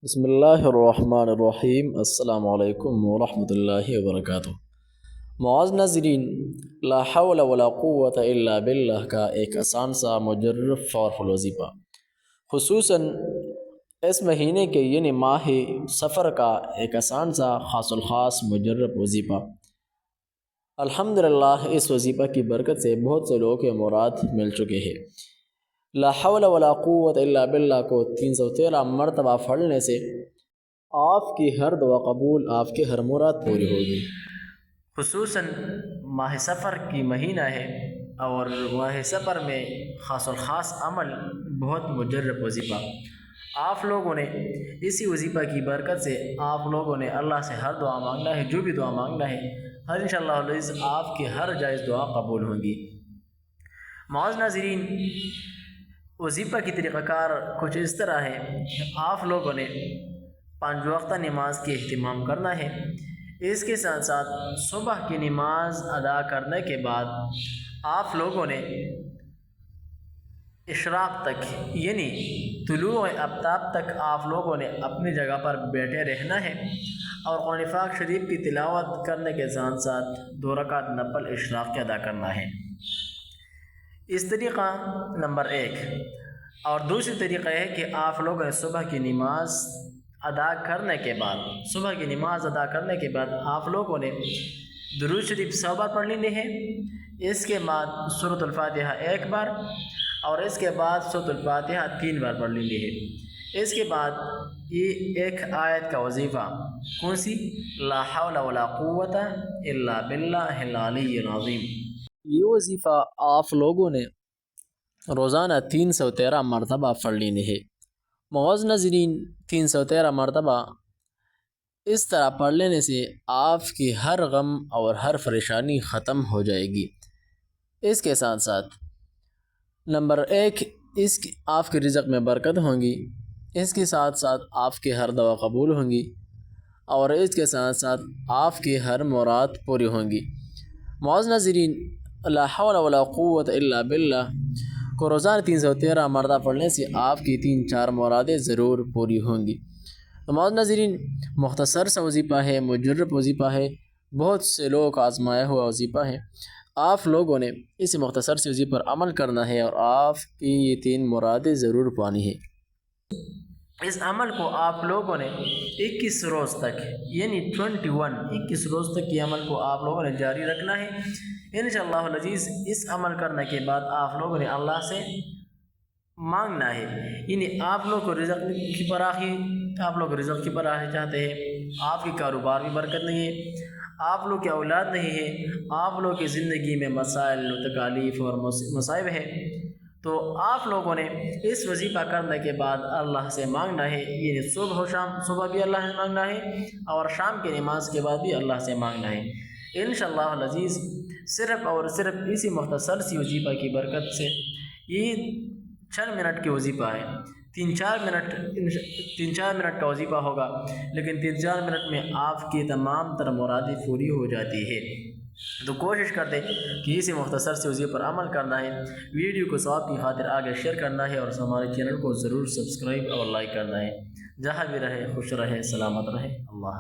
بسم اللہ الرحمن الرحیم۔ السلام علیکم ورحمۃ اللہ وبرکاتہ۔ معاذ ناظرین، لا حول ولا قوت الا باللہ کا ایک آسان سا مجرب پاورفل وظیفہ، خصوصاً اس مہینے کے یعنی ماہ سفر کا ایک آسان سا خاص الخاص مجرب وظیفہ۔ الحمدللہ اس وظیفہ کی برکت سے بہت سے لوگوں کے مراد مل چکے ہیں۔ لا حول ولا قوت الا باللہ کو 313 مرتبہ پڑھنے سے آپ کی ہر دعا قبول، آپ کی ہر مراد پوری ہوگی۔ خصوصاً ماہ سفر کی مہینہ ہے اور ماہ سفر میں خاص الخاص عمل بہت مجرب وظیفہ۔ آپ لوگوں نے اسی وظیفہ کی برکت سے آپ لوگوں نے اللہ سے ہر دعا مانگنا ہے، جو بھی دعا مانگنا ہے، ہر انشاءاللہ العزیز آپ کی ہر جائز دعا قبول ہوں گی۔ معاذ ناظرین، وظیفہ کی طریقہ کار کچھ اس طرح ہے کہ آپ لوگوں نے 5 وقتہ نماز کے اہتمام کرنا ہے۔ اس کے ساتھ ساتھ صبح کی نماز ادا کرنے کے بعد آپ لوگوں نے اشراق تک یعنی طلوع آفتاب تک آپ لوگوں نے اپنی جگہ پر بیٹھے رہنا ہے اور قرآن پاک شریف کی تلاوت کرنے کے ساتھ ساتھ 2 رکعت نفل اشراق کے ادا کرنا ہے۔ اس طریقہ نمبر 1۔ اور دوسری طریقہ ہے کہ آپ لوگوں نے صبح کی نماز ادا کرنے کے بعد آپ لوگوں نے درود شریف 100 بار پڑھ لینی ہے۔ اس کے بعد سورۃ الفاتحہ 1 بار اور اس کے بعد سورۃ الفاتحہ 3 بار پڑھ لینی ہے۔ اس کے بعد یہ ایک آیت کا وظیفہ، کون سی؟ لا حول ولا قوت الا باللہ العلی العظیم۔ یہ وظیفہ آپ لوگوں نے روزانہ 313 مرتبہ پڑھ لینی ہے۔ معاذ ناظرین، 313 مرتبہ اس طرح پڑھ لینے سے آپ کی ہر غم اور ہر پریشانی ختم ہو جائے گی۔ اس کے ساتھ ساتھ نمبر 1، آپ کے رزق میں برکت ہوں گی۔ اس کے ساتھ ساتھ آپ کی ہر دعا قبول ہوں گی اور اس کے ساتھ ساتھ آپ کی ہر مراد پوری ہوں گی۔ معاذ ناظرین، لا حول ولا قوت الا باللہ کو روزانہ 313 مرتبہ پڑھنے سے آپ کی 3-4 مرادیں ضرور پوری ہوں گی۔ تو معاذ ناظرین، مختصر سا وظیفہ ہے، مجرب وظیفہ ہے، بہت سے لوگوں کا آزمایا ہوا وظیفہ ہے۔ آپ لوگوں نے اس مختصر سے وظیفے پر عمل کرنا ہے اور آپ کی یہ 3 مرادیں ضرور پانی ہے۔ اس عمل کو آپ لوگوں نے 21 روز تک یعنی 21 روز تک یہ عمل کو آپ لوگوں نے جاری رکھنا ہے۔ انشاءاللہ العزیز اس عمل کرنے کے بعد آپ لوگوں نے اللہ سے مانگنا ہے، یعنی آپ لوگ کو رزق کی فراخی چاہتے ہیں، آپ کی کاروبار میں برکت نہیں ہے، آپ لوگ کی اولاد نہیں ہے، آپ لوگ کی زندگی میں مسائل و تکالیف اور مصائب ہے، تو آپ لوگوں نے اس وظیفہ کرنے کے بعد اللہ سے مانگنا ہے، یعنی صبح و شام، صبح بھی اللہ سے مانگنا ہے اور شام کی نماز کے بعد بھی اللہ سے مانگنا ہے۔ انشاءاللہ العزیز صرف اور صرف اسی مختصر سی وظیفہ کی برکت سے، یہ 4 منٹ کی وظیفہ ہے، 3-4 منٹ کا وظیفہ ہوگا، لیکن 3-4 منٹ میں آپ کی تمام تر مرادیں پوری ہو جاتی ہے۔ تو کوشش کرتے کہ اسی مختصر سے وظیفے پر عمل کرنا ہے، ویڈیو کو ثواب کی خاطر آگے شیئر کرنا ہے اور ہمارے چینل کو ضرور سبسکرائب اور لائک کرنا ہے۔ جہاں بھی رہے خوش رہے، سلامت رہے، اللہ